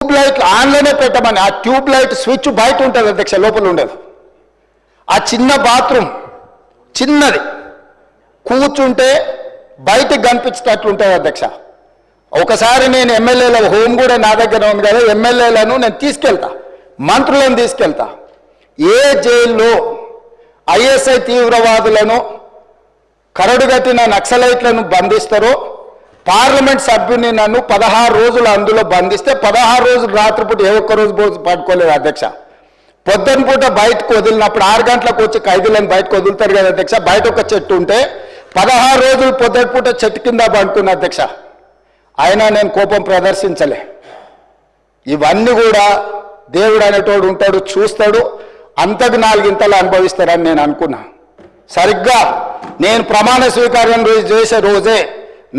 Tube light ఆన్లోనే పెట్టమని, ఆ tube light switch బయట ఉంటుంది అధ్యక్ష, లోపల ఉండదు. ఆ చిన్న బాత్రూమ్ చిన్నది, కూర్చుంటే బయటకు కనిపించేటట్లు ఉంటుంది అధ్యక్ష. ఒకసారి నేను ఎమ్మెల్యేల హోమ్ కూడా నా దగ్గర ఉంది కదా, ఎమ్మెల్యేలను నేను తీసుకెళ్తా, మంత్రులను తీసుకెళ్తా. ఏ జైల్లో ఐఎస్ఐ తీవ్రవాదులను కరడుగట్టిన నక్సలైట్లను బంధిస్తారో, పార్లమెంట్ సభ్యుని నన్ను 16 రోజులు అందులో బంధిస్తే 16 రోజులు రాత్రిపూట ఏ ఒక్క రోజు పట్టుకోలేదు అధ్యక్ష. పొద్దున పూట బయటకు వదిలినప్పుడు 6 గంటలకు వచ్చి ఖైదీలను బయటకు వదులుతారు కదా అధ్యక్ష, బయట ఒక చెట్టు ఉంటే 16 రోజులు పొద్దున పూట చెట్టు కింద పడుకున్న అధ్యక్ష. అయినా నేను కోపం ప్రదర్శించలే. ఇవన్నీ కూడా దేవుడు అనేటోడు ఉంటాడు, చూస్తాడు, అంతకు 4 ఇంతలు అనుభవిస్తారని నేను అనుకున్నా. సరిగ్గా నేను ప్రమాణ స్వీకారం చేసే రోజే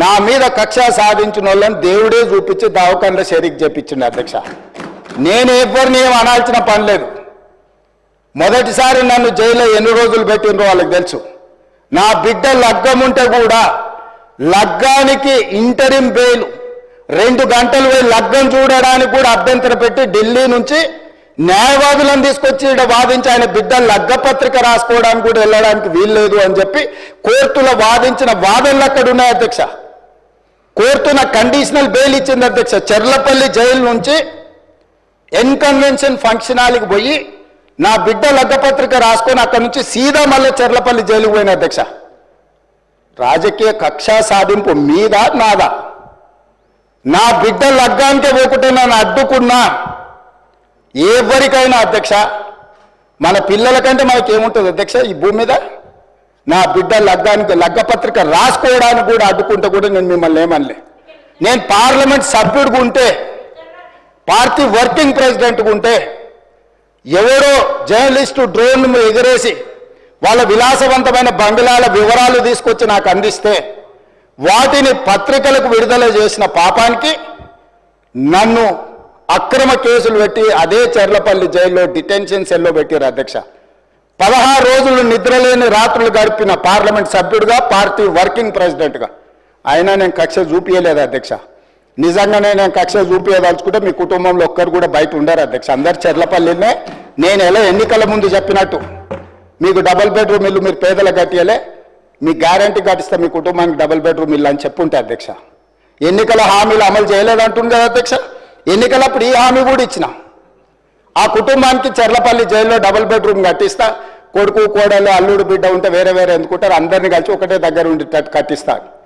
నా మీద కక్ష సాధించిన వాళ్ళని దేవుడే చూపించి దవాఖానలో షరీక్ చేపించిండు అధ్యక్ష. నేను ఎవరిని ఏం అనాల్సిన పని లేదు. మొదటిసారి నన్ను జైల్లో ఎన్ని రోజులు పెట్టినరో వాళ్ళకి తెలుసు. నా బిడ్డ లగ్గం ఉంటే కూడా లగ్గానికి ఇంటరిం బెయిల్ 2 గంటలు పోయి లగ్గం చూడడానికి కూడా అభ్యంతరం పెట్టి ఢిల్లీ నుంచి న్యాయవాదులను తీసుకొచ్చి ఇక్కడ వాదించి ఆయన బిడ్డ లగ్గపత్రిక రాసుకోవడానికి కూడా వెళ్ళడానికి వీల్లేదు అని చెప్పి కోర్టులో వాదించిన వాదనలు అక్కడ ఉన్నాయి అధ్యక్ష. కోర్టు నాకు కండిషనల్ బెయిల్ ఇచ్చింది అధ్యక్ష. చెర్లపల్లి జైలు నుంచి ఎన్కన్వెన్షన్ ఫంక్షన్ హాల్కి పోయి నా బిడ్డ లగ్గపత్రిక రాసుకొని అక్కడ నుంచి సీదా మళ్ళీ చెర్లపల్లి జైలుకి పోయిన అధ్యక్ష. రాజకీయ కక్ష సాధింపు మీద నాదా? నా బిడ్డ లగ్గానికే పోకుంటే నన్ను అడ్డుకున్నా ఎవరికైనా అధ్యక్ష, మన పిల్లల కంటే మనకేముంటుంది అధ్యక్ష ఈ భూమి మీద? నా బిడ్డ లగ్గానికి లగ్గపత్రిక రాసుకోవడానికి కూడా అడ్డుకుంటే కూడా నేను మిమ్మల్ని ఏమనలే. నేను పార్లమెంట్ సభ్యుడిగా ఉంటే, పార్టీ వర్కింగ్ ప్రెసిడెంట్గా ఉంటే, ఎవరో జర్నలిస్టు డ్రోన్ ఎగిరేసి వాళ్ళ విలాసవంతమైన బంగ్లాల వివరాలు తీసుకొచ్చి నాకు అందిస్తే వాటిని పత్రికలకు విడుదల చేసిన పాపానికి నన్ను అక్రమ కేసులు పెట్టి అదే చెర్లపల్లి జైల్లో డిటెన్షన్ సెల్లో పెట్టారు అధ్యక్ష. 16 రోజులు నిద్రలేని రాత్రులు గడిపిన పార్లమెంట్ సభ్యుడిగా, పార్టీ వర్కింగ్ ప్రెసిడెంట్గా. అయినా నేను కక్ష చూపించలేదు అధ్యక్ష. నిజంగానే నేను కక్ష చూపించదలుచుకుంటే మీ కుటుంబంలో ఒక్కరు కూడా బయట ఉండరు అధ్యక్ష. అందరు చెర్లపల్లినే. నేను ఎలా ఎన్నికల ముందు చెప్పినట్టు మీకు డబుల్ బెడ్రూమ్ ఇల్లు మీరు పేదలకు కట్టియలే, మీ గ్యారంటీ కట్టిస్తే మీ కుటుంబానికి డబుల్ బెడ్రూమ్ ఇల్లు అని చెప్పుంటే అధ్యక్ష. ఎన్నికల హామీలు అమలు చేయలేదంటుంది కదా అధ్యక్ష. ఎన్నికలప్పుడు ఈ హామీ కూడా ఇచ్చిన. ఆ కుటుంబానికి చెర్లపల్లి జైల్లో డబుల్ బెడ్రూమ్ కట్టిస్తా. కొడుకు కోడలు అల్లుడు బిడ్డ ఉంటే వేరే వేరే ఎందుకుంటారు, అందరినీ కలిసి ఒకటే దగ్గర ఉండేటట్టు కట్టిస్తా.